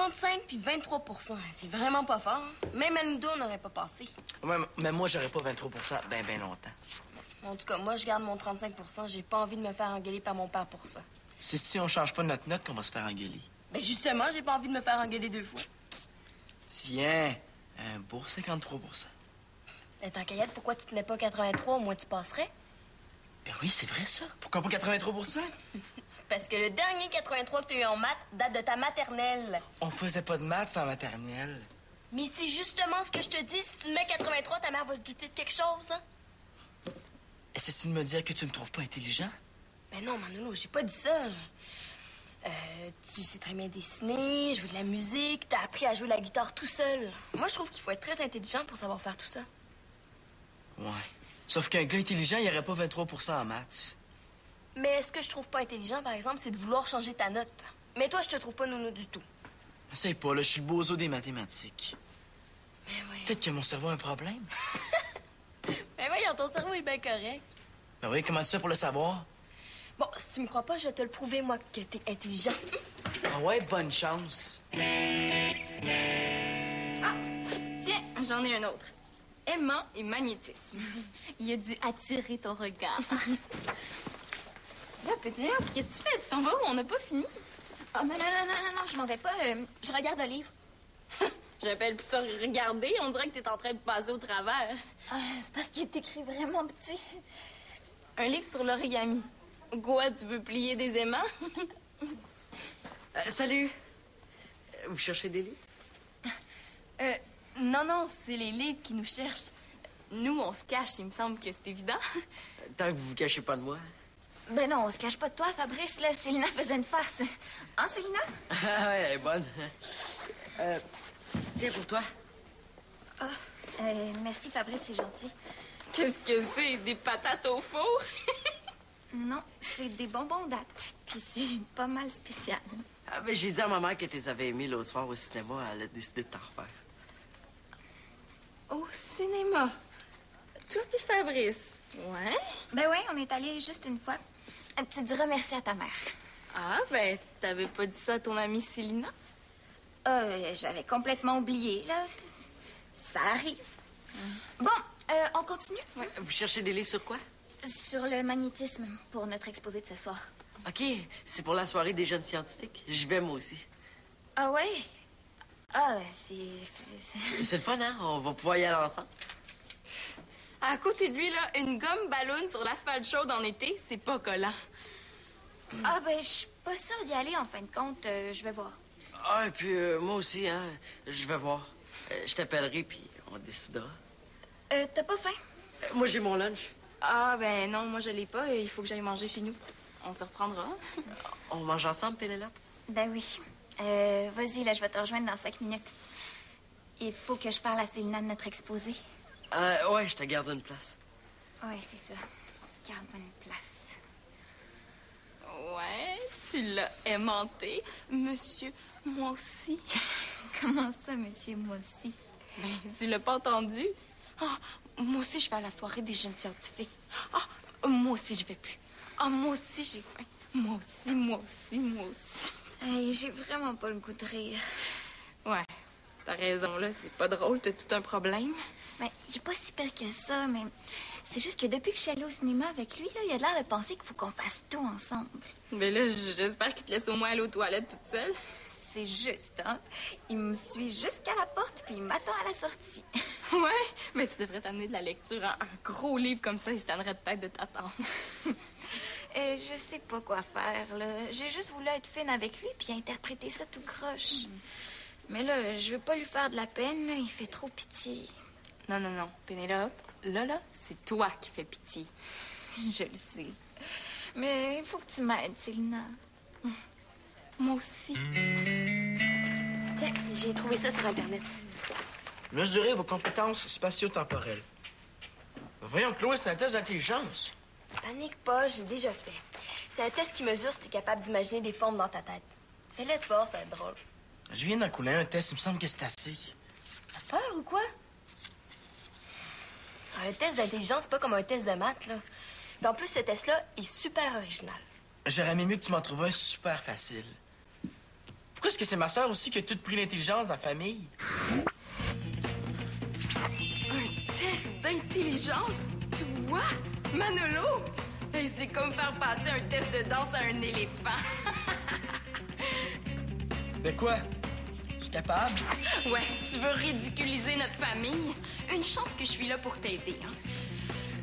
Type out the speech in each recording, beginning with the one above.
35 puis 23 %. C'est vraiment pas fort. Même à nous deux, on n'aurait pas passé. Ouais, mais moi, j'aurais pas 23 ben longtemps. En tout cas, moi, je garde mon 35 %. J'ai pas envie de me faire engueuler par mon père pour ça. C'est si on change pas notre note qu'on va se faire engueuler. Ben justement, j'ai pas envie de me faire engueuler 2 fois. Tiens, un beau 53 Ben, tant qu'Ayette, pourquoi tu tenais pas 83? Au moins, tu passerais. Ben oui, c'est vrai, ça. Pourquoi pas 83 Parce que le dernier 83 que tu as eu en maths date de ta maternelle. On faisait pas de maths en maternelle. Mais c'est justement ce que je te dis. Si tu te mets 83, ta mère va se douter de quelque chose, hein? Est-ce que tu me dire que tu me trouves pas intelligent? Ben non, Manolo, j'ai pas dit ça. Tu sais très bien dessiner, jouer de la musique, t'as appris à jouer la guitare tout seul. Moi, je trouve qu'il faut être très intelligent pour savoir faire tout ça. Ouais. Sauf qu'un gars intelligent, il aurait pas 23 en maths. Mais ce que je trouve pas intelligent, par exemple, c'est de vouloir changer ta note. Mais toi, je te trouve pas nounou du tout. Essaye pas, là, je suis le bozo des mathématiques. Mais voyons. Peut-être que mon cerveau a un problème. Mais voyons, ton cerveau est bien correct. Ben oui, comment tu fais pour le savoir? Bon, si tu me crois pas, je vais te le prouver, moi, que t'es intelligent. Ah ouais, bonne chance. Ah, tiens, j'en ai un autre. Aimant et magnétisme. Il a dû attirer ton regard. Là, peut-être, qu'est-ce que tu fais? Tu t'en vas où? On n'a pas fini. Oh, non, je m'en vais pas. Je regarde le livre. J'appelle plus ça regarder. On dirait que t'es en train de passer au travers. C'est parce qu'il est écrit vraiment petit. Un livre sur l'origami. Quoi, tu veux plier des aimants? Salut! Vous cherchez des livres? Non, c'est les livres qui nous cherchent. Nous, on se cache, il me semble que c'est évident. Tant que vous vous cachez pas de moi. Ben non, on se cache pas de toi, Fabrice. Là, Célina faisait une farce. Hein, Célina? Ah ouais, elle est bonne. Tiens, pour toi. Merci, Fabrice, c'est gentil. Qu'est-ce que c'est? Des patates au four? Non, c'est des bonbons dates. Puis c'est pas mal spécial. Ah, ben, j'ai dit à ma mère que tu les avais aimés l'autre soir au cinéma. Elle a décidé de t'en refaire. Au cinéma? Toi puis Fabrice? Ouais? Ben oui, on est allés juste une fois. Tu diras merci à ta mère. Ah, ben, t'avais pas dit ça à ton amie Célina? J'avais complètement oublié, là. Ça arrive. Bon, on continue? Ouais. Vous cherchez des livres sur quoi? Sur le magnétisme, pour notre exposé de ce soir. OK, c'est pour la soirée des jeunes scientifiques. J'y vais, moi aussi. Ah ouais? Ah, c'est C'est le fun, hein? On va pouvoir y aller ensemble. À côté de lui, là, une gomme ballon sur l'asphalte chaude en été, c'est pas collant. Ah, ben, je suis pas sûre d'y aller, en fin de compte. Je vais voir. Ah, et puis moi aussi, hein? Je vais voir. Je t'appellerai, puis on décidera. T'as pas faim? Moi, j'ai mon lunch. Ah, ben non, moi, je l'ai pas. Il faut que j'aille manger chez nous. On se reprendra. On mange ensemble, Pénélope? Ben oui. Vas-y, là, je vais te rejoindre dans 5 minutes. Il faut que je parle à Célina de notre exposé. Ouais, je te garde une place. Ouais, c'est ça. Garde-moi une place. Ouais, tu l'as aimanté. Monsieur, moi aussi. Comment ça, monsieur, moi aussi? Ben, tu l'as pas entendu? Ah, moi aussi, je vais à la soirée des jeunes scientifiques. Ah, moi aussi, je vais plus. Ah, moi aussi, j'ai faim. Moi aussi, moi aussi, moi aussi. Hey, j'ai vraiment pas le goût de rire. Ouais, t'as raison, là, c'est pas drôle, t'as tout un problème. Ben, il est pas si pire que ça, mais c'est juste que depuis que je suis allée au cinéma avec lui, là, il a l'air de penser qu'il faut qu'on fasse tout ensemble. Mais là, j'espère qu'il te laisse au moins aller aux toilettes toute seule. C'est juste, hein? Il me suit jusqu'à la porte, puis il m'attend à la sortie. Ouais, mais tu devrais t'amener de la lecture, hein? Un gros livre comme ça, il se tannerait peut-être de t'attendre. Je sais pas quoi faire, là. J'ai juste voulu être fine avec lui, puis interpréter ça tout croche. Mais là, je veux pas lui faire de la peine, là. Il fait trop pitié. Non, Pénélope, là, c'est toi qui fais pitié. Je le sais. Mais il faut que tu m'aides, Célina. Moi aussi. Tiens, j'ai trouvé ça sur Internet. Mesurer vos compétences spatio-temporelles. Voyons, Chloé, c'est un test d'intelligence. Panique pas, j'ai déjà fait. C'est un test qui mesure si t'es capable d'imaginer des formes dans ta tête. Fais-le, tu vas voir, ça va être drôle. Je viens d'en couler un test, il me semble que c'est assez. T'as peur ou quoi? Un test d'intelligence, c'est pas comme un test de maths, là. Puis en plus, ce test-là est super original. J'aurais aimé mieux que tu m'en trouves un super facile. Pourquoi est-ce que c'est ma sœur aussi qui a tout pris l'intelligence dans la famille? Un test d'intelligence? Toi, Manolo? Hey, c'est comme faire passer un test de danse à un éléphant. De quoi? Je suis capable? Ouais, tu veux ridiculiser notre famille? Une chance que je suis là pour t'aider, hein?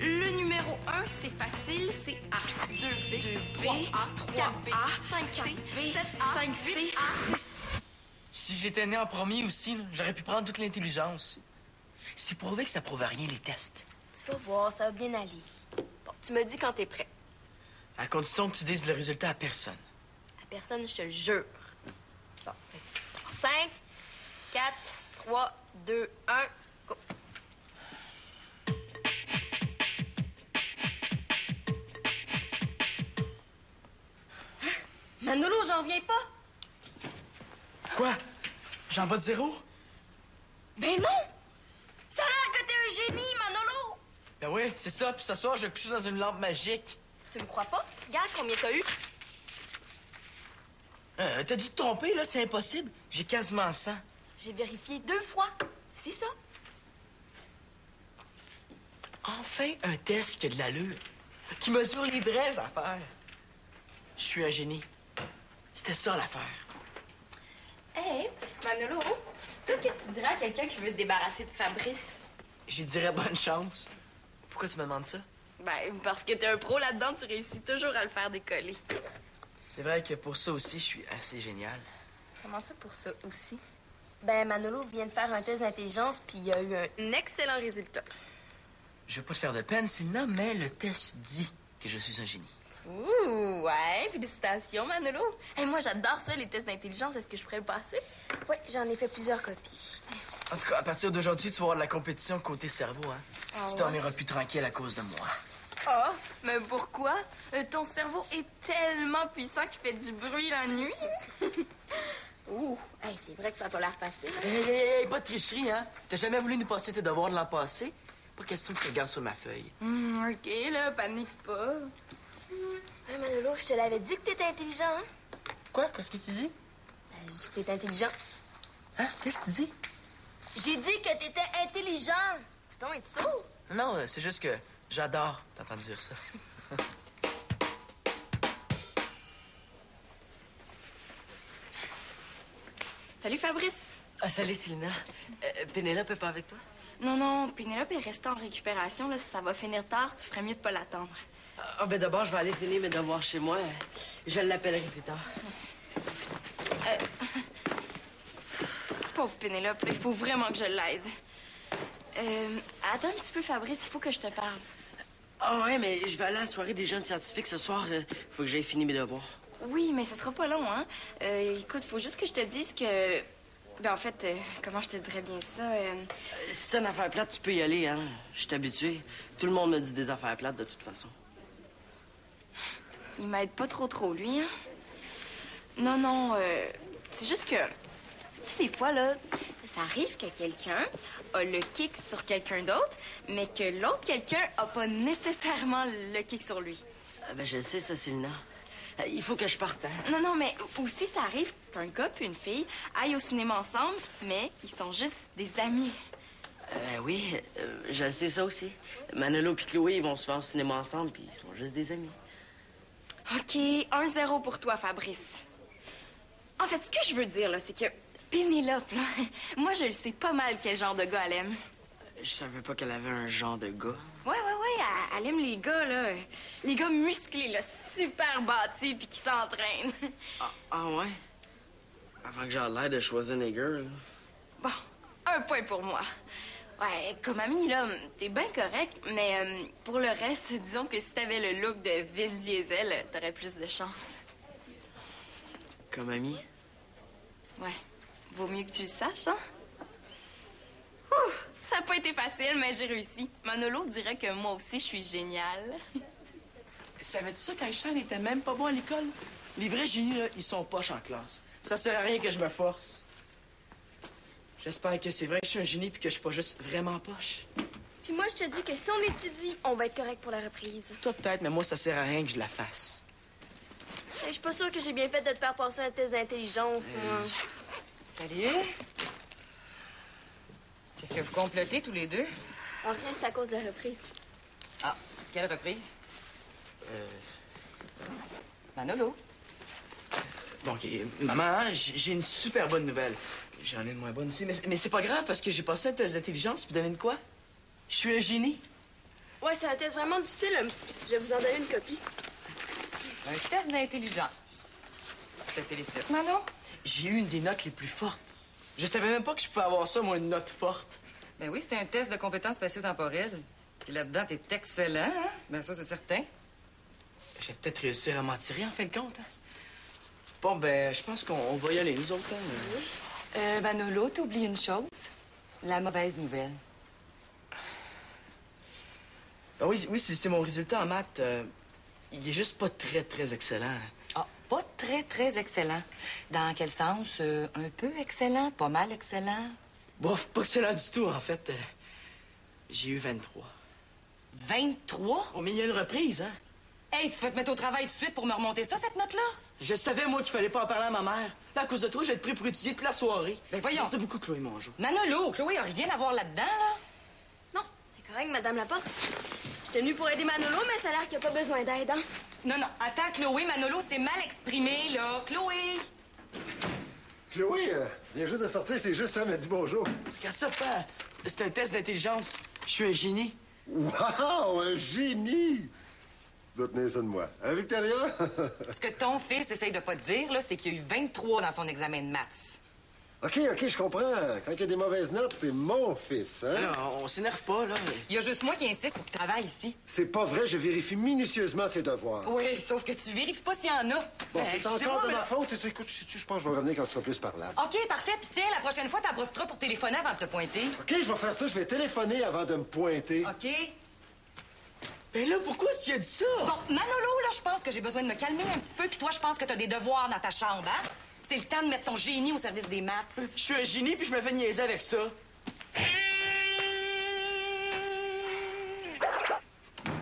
Le numéro 1, c'est facile, c'est A. 2B, 3A, 4B, 5C, 7A, 5C, 6. Si j'étais né en premier aussi, là, j'aurais pu prendre toute l'intelligence. C'est prouvé que ça prouve rien, les tests. Tu vas voir, ça va bien aller. Bon, tu me dis quand t'es prêt. À condition que tu dises le résultat à personne. À personne, je te le jure. Bon, vas-y. 5, 4, 3, 2, 1, go. Manolo, j'en reviens pas. Quoi? J'en bats de 0? Ben non! Ça a l'air que t'es un génie, Manolo! Ben oui, c'est ça. Puis ce soir, je vais coucher dans une lampe magique. Si tu me crois pas, regarde combien t'as eu. T'as dû te tromper, là. C'est impossible. J'ai quasiment 100. J'ai vérifié 2 fois. C'est ça. Enfin, un test qui a de l'allure. Qui mesure les vraies affaires. Je suis un génie. C'était ça, l'affaire. Hey, Manolo, toi, qu'est-ce que tu dirais à quelqu'un qui veut se débarrasser de Fabrice? J'y dirais bonne chance. Pourquoi tu me demandes ça? Ben, parce que t'es un pro là-dedans, tu réussis toujours à le faire décoller. C'est vrai que pour ça aussi, je suis assez génial. Comment ça pour ça aussi? Ben, Manolo vient de faire un test d'intelligence, puis il a eu un excellent résultat. Je veux pas te faire de peine, Sylvia, mais le test dit que je suis un génie. Ouh, ouais, félicitations, Manolo. Hey, moi, j'adore ça, les tests d'intelligence. Est-ce que je pourrais le passer? Oui, j'en ai fait plusieurs copies. Tiens. En tout cas, à partir d'aujourd'hui, tu vas avoir de la compétition côté cerveau, hein? Ah Tu ouais? dormiras plus tranquille à cause de moi. Ah, mais pourquoi? Ton cerveau est tellement puissant qu'il fait du bruit la nuit. Ouh, hey, c'est vrai que ça a pas l'air facile. Hey, pas de tricherie, hein? T'as jamais voulu nous passer tes devoirs de l'an passé? Pas question que tu regardes sur ma feuille. OK, là, panique pas. Hey, Manolo, je te l'avais dit que t'étais intelligent, hein? Quoi? Qu'est-ce que tu dis? Ben, je dis que t'étais intelligent. Hein? Qu'est-ce que tu dis? J'ai dit que t'étais intelligent. Putain, es-tu sourd? Non, c'est juste que j'adore t'entendre dire ça. Salut, Fabrice. Ah, salut, Célina. Pénélope est pas avec toi? Non, non, Pénélope est restée en récupération. Là, si ça va finir tard, tu ferais mieux de pas l'attendre. Ah, ben d'abord, je vais aller finir mes devoirs chez moi. Je l'appellerai plus tard. Pauvre Pénélope, là, il faut vraiment que je l'aide. Attends un petit peu, Fabrice, il faut que je te parle. Ah ouais, mais je vais aller à la soirée des jeunes scientifiques ce soir. Faut que j'aille finir mes devoirs. Oui, mais ça sera pas long, hein? Écoute, faut juste que je te dise que... Ben, en fait, comment je te dirais bien ça? Si c'est une affaire plate, tu peux y aller, hein. Je suis habitué. Tout le monde me dit des affaires plates, de toute façon. Il m'aide pas trop, lui, hein? Non, non, c'est juste que... Tu sais, des fois, là, ça arrive que quelqu'un a le kick sur quelqu'un d'autre, mais que l'autre quelqu'un a pas nécessairement le kick sur lui. Ah, ben, je sais, ça, Célina. Il faut que je parte, hein. Non, non, mais aussi, ça arrive qu'un gars puis une fille aillent au cinéma ensemble, mais ils sont juste des amis. Oui, je sais ça aussi. Manolo et Chloé, ils vont souvent au cinéma ensemble, puis ils sont juste des amis. OK, 1-0 pour toi, Fabrice. En fait, ce que je veux dire, là, c'est que Pénélope, là, moi, je le sais pas mal quel genre de gars elle aime. Je savais pas qu'elle avait un genre de gars. Ouais, elle aime les gars, là. Les gars musclés, là, super bâtis puis qui s'entraînent. Ah ouais? Avant que j'aie l'air de choisir un nigger, là. Bon, 1 point pour moi. Ouais, comme ami, là, t'es bien correct, mais pour le reste, disons que si t'avais le look de Vin Diesel, t'aurais plus de chance. Comme ami? Ouais, vaut mieux que tu le saches, hein? Ouh, ça n'a pas été facile, mais j'ai réussi. Manolo dirait que moi aussi, je suis géniale. Savais-tu ça qu'Einstein n'était même pas bon à l'école? Les vrais génies, là, ils sont poches en classe. Ça sert à rien que je me force. J'espère que c'est vrai que je suis un génie puis que je suis pas juste vraiment poche. Puis moi, je te dis que si on étudie, on va être correct pour la reprise. Toi, peut-être, mais moi, ça sert à rien que je la fasse. Je suis pas sûre que j'ai bien fait de te faire passer un test d'intelligence, moi. Salut. Qu'est-ce que vous complotez tous les deux? En rien, c'est à cause de la reprise. Ah, quelle reprise? Manolo. Bon, OK. Maman, hein, j'ai une super bonne nouvelle. J'en ai une moins bonne aussi, mais c'est pas grave parce que j'ai passé un test d'intelligence, puis devine quoi? Je suis un génie. Ouais, c'est un test vraiment difficile. Je vais vous en donner une copie. Un test d'intelligence. Je te félicite, Mano. J'ai eu une des notes les plus fortes. Je savais même pas que je pouvais avoir ça, moi, une note forte. Ben oui, c'était un test de compétences spatio-temporelles. Puis là-dedans, t'es excellent, hein? Ben ça, c'est certain. Je vais peut-être réussir à m'en tirer, en fin de compte. Hein? Bon, ben, je pense qu'on va y aller, nous autres. Hein? Manolo, t'oublies une chose. La mauvaise nouvelle. Ben oui, c'est mon résultat en maths. Il est juste pas très, très excellent. Ah, pas très, très excellent. Dans quel sens? Un peu excellent? Pas mal excellent? Bof, pas excellent du tout, en fait. J'ai eu 23. 23? Oh, mais il y a une reprise, hein? Hey, tu vas te mettre au travail tout de suite pour me remonter ça, cette note-là? Je savais, moi, qu'il fallait pas en parler à ma mère. Là, à cause de toi, je vais être pris pour étudier toute la soirée. Ben voyons. Merci beaucoup, Chloé Mongeau. Manolo, Chloé a rien à voir là-dedans, là. Non, c'est correct, Madame Laporte. J'étais venue pour aider Manolo, mais ça a l'air qu'il n'y a pas besoin d'aide, hein? Non, attends, Chloé, Manolo, c'est mal exprimé, là. Chloé! Chloé, vient juste de sortir, c'est juste ça, m'a dit bonjour. Regarde ça, père. C'est un test d'intelligence. Je suis un génie. Wow, un génie! Tu dois tenir ça de moi. Hein, Victoria? Ce que ton fils essaye de pas te dire, là, c'est qu'il y a eu 23 dans son examen de maths. OK, je comprends. Quand il y a des mauvaises notes, c'est mon fils, hein? Alors, on s'énerve pas, là. Il y a juste moi qui insiste pour qu'il travaille ici. C'est pas vrai, je vérifie minutieusement ses devoirs. Oui, sauf que tu vérifies pas s'il y en a. Bon, c'est excusez-moi, encore de mais- ma faute. Écoute, je pense que je vais revenir quand tu seras plus parlable. OK, parfait. Puis tiens, la prochaine fois, t'en profiteras pour téléphoner avant de te pointer. OK, je vais faire ça. Je vais téléphoner avant de me pointer. OK? Ben là, pourquoi tu as dit ça? Bon, Manolo, là, je pense que j'ai besoin de me calmer un petit peu. Puis toi, je pense que t'as des devoirs dans ta chambre, hein? C'est le temps de mettre ton génie au service des maths. Je suis un génie, puis je me fais niaiser avec ça.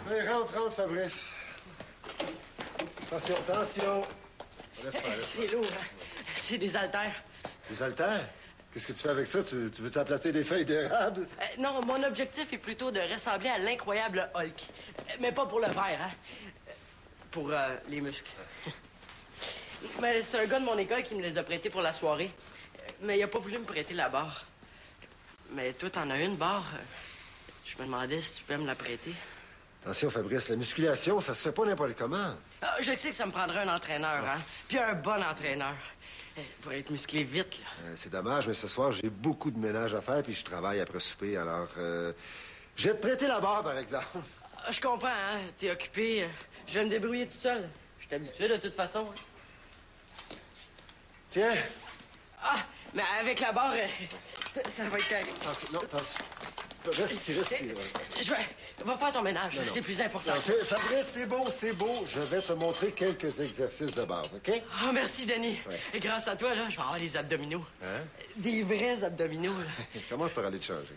Hey, rentre, Fabrice. Attention. Laisse faire. C'est lourd, hein? C'est des haltères. Les haltères? Qu'est-ce que tu fais avec ça? Tu veux aplatir des feuilles d'érable? Non, mon objectif est plutôt de ressembler à l'incroyable Hulk. Mais pas pour le verre, hein? Pour les muscles. Mais c'est un gars de mon école qui me les a prêtés pour la soirée. Mais il a pas voulu me prêter la barre. Mais toi, t'en as une barre. Je me demandais si tu pouvais me la prêter. Attention, Fabrice, la musculation, ça se fait pas n'importe comment. Ah, je sais que ça me prendrait un entraîneur, hein? Puis un bon entraîneur. Pour être musclé vite, là. C'est dommage, mais ce soir, j'ai beaucoup de ménage à faire, puis je travaille après souper, alors... je vais te prêter la barre, par exemple. Ah, je comprends, hein? T'es occupé. Je vais me débrouiller tout seul. Je suis habitué de toute façon. Hein. Tiens. Ah, mais avec la barre, ça va être correct. Attention. Reste ici. Va faire ton ménage, c'est plus important. Non, Fabrice, c'est beau. Je vais te montrer quelques exercices de base, OK? Ah, merci, Denis. Ouais. Et grâce à toi, là, je vais avoir les abdominaux. Hein? Des vrais abdominaux, là. Commence par aller te changer.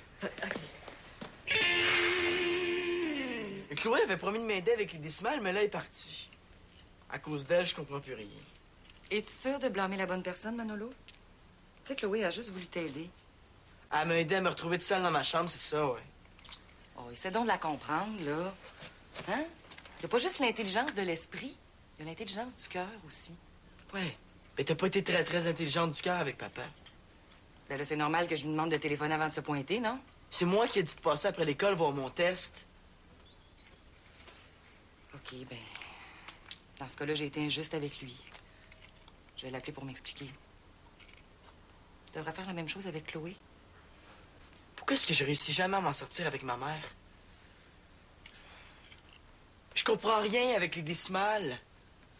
Chloé avait promis de m'aider avec les décimales, mais là, elle est partie. À cause d'elle, je comprends plus rien. Es-tu sûr de blâmer la bonne personne, Manolo? Tu sais, Chloé a juste voulu t'aider. Elle m'a aidé à me retrouver tout seul dans ma chambre, c'est ça, ouais. Oh, essaie donc de la comprendre, là. Hein? Il n'y a pas juste l'intelligence de l'esprit, il y a l'intelligence du cœur aussi. Ouais. Mais t'as pas été très, très intelligente du cœur avec papa. Ben là, c'est normal que je lui demande de téléphoner avant de se pointer, non? C'est moi qui ai dit de passer après l'école voir mon test. OK, ben... Dans ce cas-là, j'ai été injuste avec lui. Je vais l'appeler pour m'expliquer. Je devrais faire la même chose avec Chloé. Pourquoi est-ce que je réussis jamais à m'en sortir avec ma mère? Je comprends rien avec les décimales.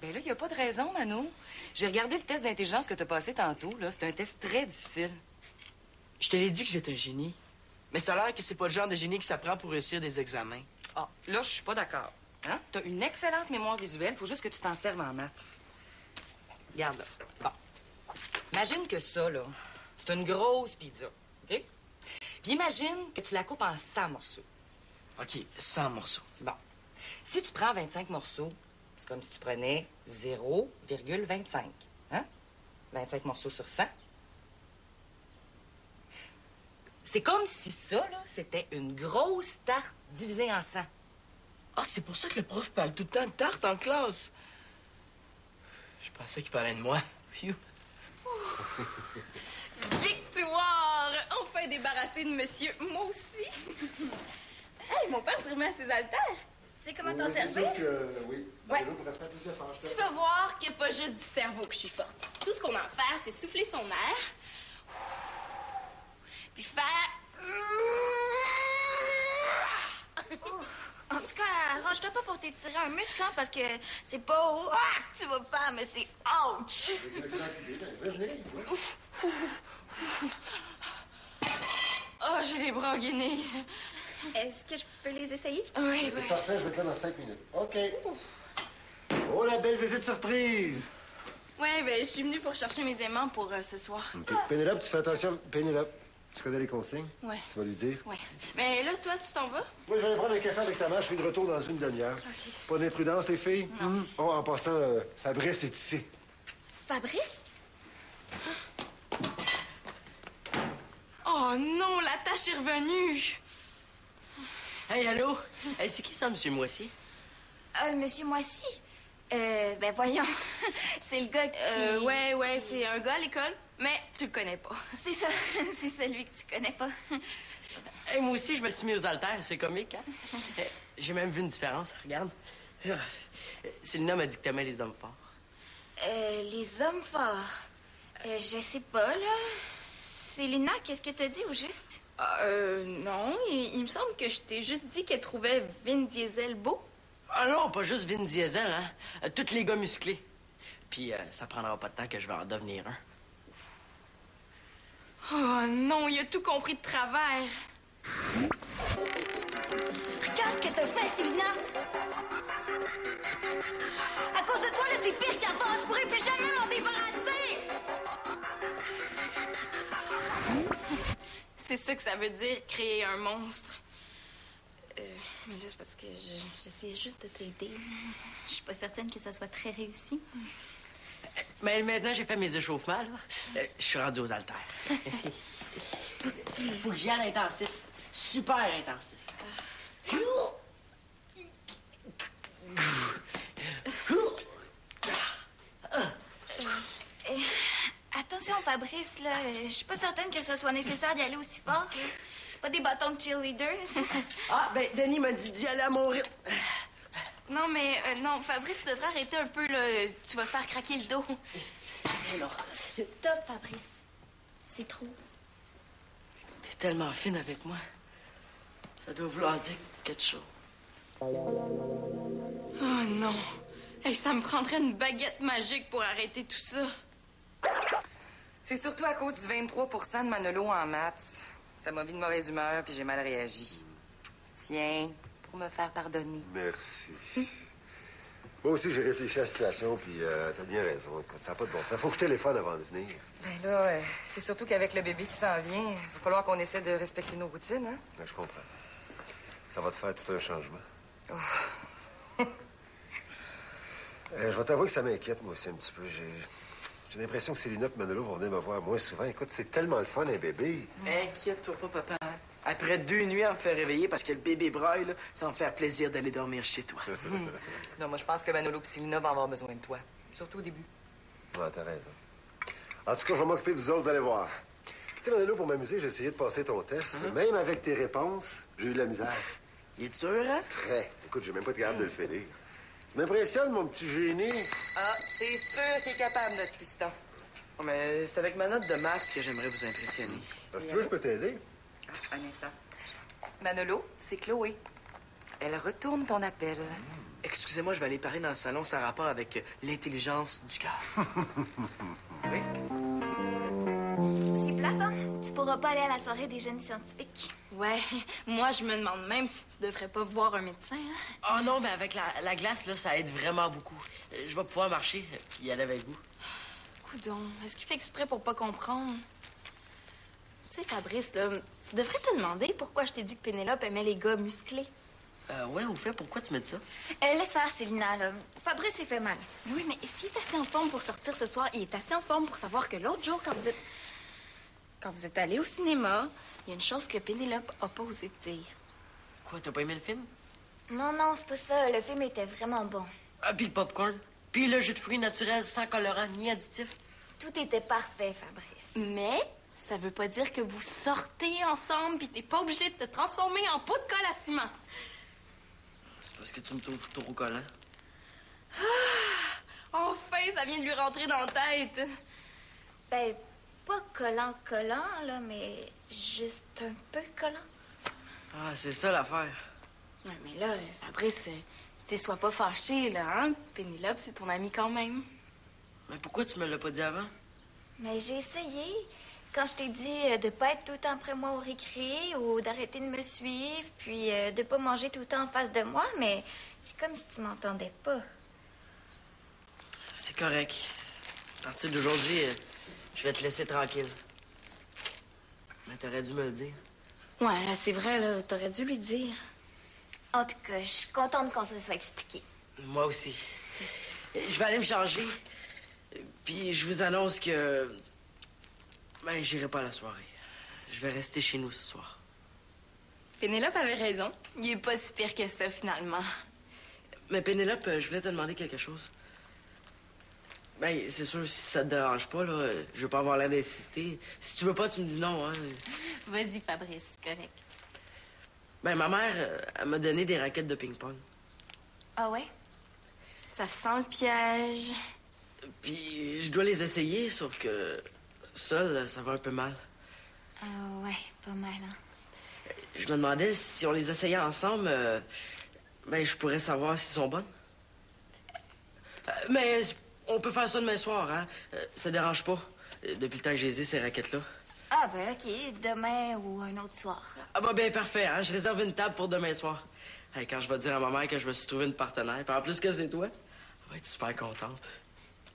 Ben là, il n'y a pas de raison, Mano. J'ai regardé le test d'intelligence que tu as passé tantôt, là. C'est un test très difficile. Je te l'ai dit que j'étais un génie. Mais ça a l'air que c'est pas le genre de génie qui s'apprend pour réussir des examens. Ah, là, je suis pas d'accord. Hein? T'as une excellente mémoire visuelle. Faut juste que tu t'en serves en maths. Regarde, là. Bon. Imagine que ça, là, c'est une grosse pizza. OK? Puis imagine que tu la coupes en 100 morceaux. OK, 100 morceaux. Bon. Si tu prends 25 morceaux, C'est comme si tu prenais 0,25. Hein? 25 morceaux sur 100. C'est comme si ça, là, c'était une grosse tarte divisée en 100. Ah, c'est pour ça que le prof parle tout le temps de tarte en classe. Je pensais qu'il parlait de moi. Phew. Victoire! Enfin débarrassé de monsieur. Moi aussi. Hey, mon père s'est remis à ses haltères. Tu sais comment t'en C'est servir? sûr que, oui. Ouais. Manuelo pourrait faire plus d'efforts. je Tu te- vas voir qu'il n'y a pas juste du cerveau que je suis forte. Tout ce qu'on a à faire, c'est souffler son air. Puis faire... En tout cas, arrange-toi pas pour t'étirer un muscle, hein, parce que c'est pas « Ah! » que tu vas me faire, mais c'est « Ouch! » C'est une excellente idée. Ben, venez, oui. Oh, j'ai les bras gainés. Est-ce que je peux les essayer? Oui, C'est parfait, je vais être là dans 5 minutes. OK. Oh, la belle visite surprise! Ouais, ben, je suis venue pour chercher mes aimants pour ce soir. OK. Pénélope, tu fais attention. Pénélope, tu connais les consignes? Ouais. Tu vas lui dire? Ouais. Mais là, toi, tu t'en vas? Moi, je vais aller prendre un café avec ta mère. Je suis de retour dans une demi-heure. Pas d'imprudence, les filles? Non. Oh, en passant, Fabrice est ici. Fabrice? Oh non, la tâche est revenue. Hey, allô? Hey, c'est qui ça, monsieur Moissy? Monsieur Moissy? Ben voyons. C'est le gars qui... Ouais, c'est un gars à l'école, mais tu le connais pas. C'est ça. C'est celui que tu connais pas. Hey, moi aussi, je me suis mis aux haltères. C'est comique, hein? J'ai même vu une différence. Regarde. Célina m'a dit que t'aimais les hommes forts. Les hommes forts. Je sais pas, là. Célina, qu'est-ce que t'as dit au juste? Non, il me semble que je t'ai juste dit qu'elle trouvait Vin Diesel beau. Ah non, pas juste Vin Diesel, hein? Tous les gars musclés. Puis ça prendra pas de temps que je vais en devenir un. Oh non, il a tout compris de travers. Regarde ce que t'as fait, Célina! À cause de toi, là, t'es pire qu'avant. Je pourrais plus jamais m'en débarrasser! C'est ça que ça veut dire, créer un monstre. Mais là, c'est parce que j'essaie juste de t'aider. Je suis pas certaine que ça soit très réussi. Mais maintenant, j'ai fait mes échauffements, là. Je suis rendu aux haltères. Faut que j'y aille intensif. Super intensif. Attention, Fabrice, là. Je suis pas certaine que ce soit nécessaire d'y aller aussi fort. Là. C'est pas des bâtons de cheerleader. Ah, ben, Denis m'a dit d'y aller à mon rythme. Non, mais non, Fabrice, tu devrais arrêter un peu, là. Tu vas faire craquer le dos. Alors, Stop, Fabrice. C'est trop. t'es tellement fine avec moi. Ça doit vouloir dire quelque chose. Oh non. Hey, ça me prendrait une baguette magique pour arrêter tout ça. C'est surtout à cause du 23 de Manolo en maths. Ça m'a mis de mauvaise humeur, puis j'ai mal réagi. Tiens, pour me faire pardonner. Merci. Moi aussi, j'ai réfléchi à la situation, puis t'as bien raison. Écoute, ça n'a pas de bon sens. Faut que je téléphone avant de venir. Ben là, c'est surtout qu'avec le bébé qui s'en vient, il va falloir qu'on essaie de respecter nos routines, hein? Ouais, je comprends. Ça va te faire tout un changement. Je vais t'avouer que ça m'inquiète, moi aussi, un petit peu. J'ai l'impression que Célina et Manolo vont venir me voir moins souvent. Écoute, c'est tellement le fun, un bébé. Inquiète-toi pas, papa. Après 2 nuits à me faire réveiller parce que le bébé braille, là, ça va me faire plaisir d'aller dormir chez toi. Non, moi, je pense que Manolo et Célina vont avoir besoin de toi. Surtout au début. Ah, t'as raison. En tout cas, je vais m'occuper de vous autres, vous allez voir. Tu sais, Manolo, pour m'amuser, j'ai essayé de passer ton test. Mais même avec tes réponses, j'ai eu de la misère. Il est dur, hein? Très. Écoute, j'ai même pas été capable de le finir. Tu m'impressionnes, mon petit génie. Ah, c'est sûr qu'il est capable, notre piston. Oh, mais c'est avec ma note de maths que j'aimerais vous impressionner. Si tu veux, je peux t'aider. Ah, un instant. Manolo, c'est Chloé. Elle retourne ton appel. Excusez-moi, je vais aller parler dans le salon. Ça a rapport avec l'intelligence du cœur. Oui? C'est plate, hein? Tu pourras pas aller à la soirée des jeunes scientifiques. Ouais, moi, je me demande même si tu devrais pas voir un médecin, hein? Oh non, mais avec la glace, là, ça aide vraiment beaucoup. Je vais pouvoir marcher puis aller avec vous. Coudon, est-ce qu'il fait exprès pour pas comprendre? Tu sais, Fabrice, là, tu devrais te demander pourquoi je t'ai dit que Pénélope aimait les gars musclés. Ouais, au fait, pourquoi tu me dis ça? Laisse faire, Célina, là. Fabrice s'est fait mal. Oui, mais s'il est assez en forme pour sortir ce soir, il est assez en forme pour savoir que l'autre jour, quand vous êtes allés au cinéma, il y a une chose que Pénélope a pas osé te dire. Quoi, t'as pas aimé le film? Non, c'est pas ça. Le film était vraiment bon. Ah, puis le popcorn. Puis le jus de fruits naturel, sans colorant ni additif. Tout était parfait, Fabrice. Mais ça veut pas dire que vous sortez ensemble puis t'es pas obligé de te transformer en pot de colle à ciment. C'est parce que tu me trouves trop collant. Enfin, ça vient de lui rentrer dans la tête. Ben, pas collant, là, mais juste un peu collant. Ah, c'est ça l'affaire. Ouais, mais là, Fabrice, tu sais, sois pas fâché, là, hein? Pénélope, c'est ton amie quand même. Mais pourquoi tu me l'as pas dit avant? Mais j'ai essayé. Quand je t'ai dit de pas être tout le temps après moi au récré ou d'arrêter de me suivre, puis de pas manger tout le temps en face de moi, mais c'est comme si tu m'entendais pas. C'est correct. À partir d'aujourd'hui, je vais te laisser tranquille. Mais t'aurais dû me le dire. Ouais, là, c'est vrai, là, t'aurais dû lui dire. En tout cas, je suis contente qu'on se soit expliqué. Moi aussi. Je vais aller me changer. Puis je vous annonce que... Ben, j'irai pas à la soirée. Je vais rester chez nous ce soir. Pénélope avait raison. Il est pas si pire que ça, finalement. Mais Pénélope, je voulais te demander quelque chose. Ben, c'est sûr, si ça te dérange pas, là, je veux pas avoir l'air d'insister. Si tu veux pas, tu me dis non, hein. Vas-y, Fabrice, c'est correct. Ben, ma mère, elle m'a donné des raquettes de ping-pong. Ah ouais? Ça sent le piège. Puis je dois les essayer, sauf que seul, ça va un peu mal. Ah ouais, pas mal, hein? Je me demandais si on les essayait ensemble, ben, je pourrais savoir s'ils sont bonnes. Mais on peut faire ça demain soir, hein? Ça dérange pas. Depuis le temps que j'ai dit ces raquettes-là. Ah ben ok, demain ou un autre soir. Ah bah ben parfait, hein? Je réserve une table pour demain soir. Hey, quand je vais dire à ma mère que je me suis trouvé une partenaire, puis en plus que c'est toi, elle va être super contente.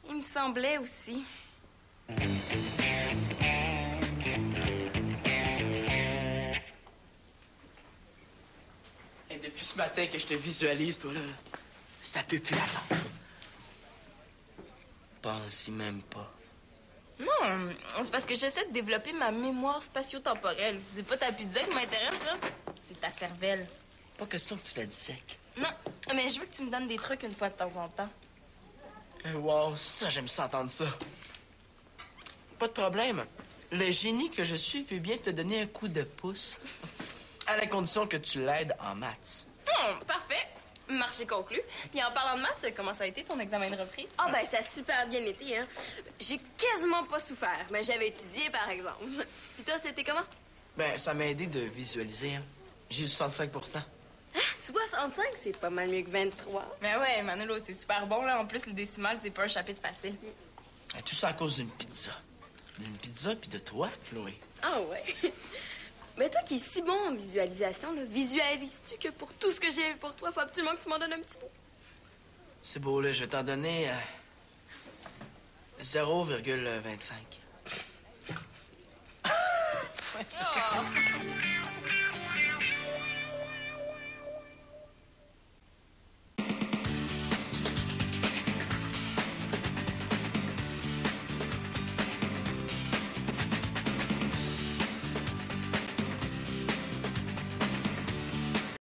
Il me semblait aussi. Et depuis ce matin que je te visualise, toi, là, ça peut plus attendre. Pense-y même pas. Non, c'est parce que j'essaie de développer ma mémoire spatio-temporelle. C'est pas ta pizza qui m'intéresse, là. C'est ta cervelle. Pas question que tu la dissèques. Non, mais je veux que tu me donnes des trucs une fois de temps en temps. Wow, ça, j'aime ça entendre ça. Pas de problème. Le génie que je suis veut bien te donner un coup de pouce. À la condition que tu l'aides en maths. Parfait. Marché conclu. Puis en parlant de maths, comment ça a été ton examen de reprise? Ah, ben, ça a super bien été, hein. J'ai quasiment pas souffert, mais j'avais étudié, par exemple. Puis toi, c'était comment? Ben, ça m'a aidé de visualiser, hein. J'ai eu 65 65, c'est pas mal mieux que 23. Mais ouais, Manolo, c'est super bon, là. En plus, le décimal, c'est pas un chapitre facile. Et tout ça à cause d'une pizza. D'une pizza puis de toi, Chloé. Ah ouais. Mais toi qui es si bon en visualisation, là, visualises-tu que pour tout ce que j'ai pour toi, faut absolument que tu m'en donnes un petit bout? C'est beau, là. Je vais t'en donner 0,25. Ouais, c'est pas ça.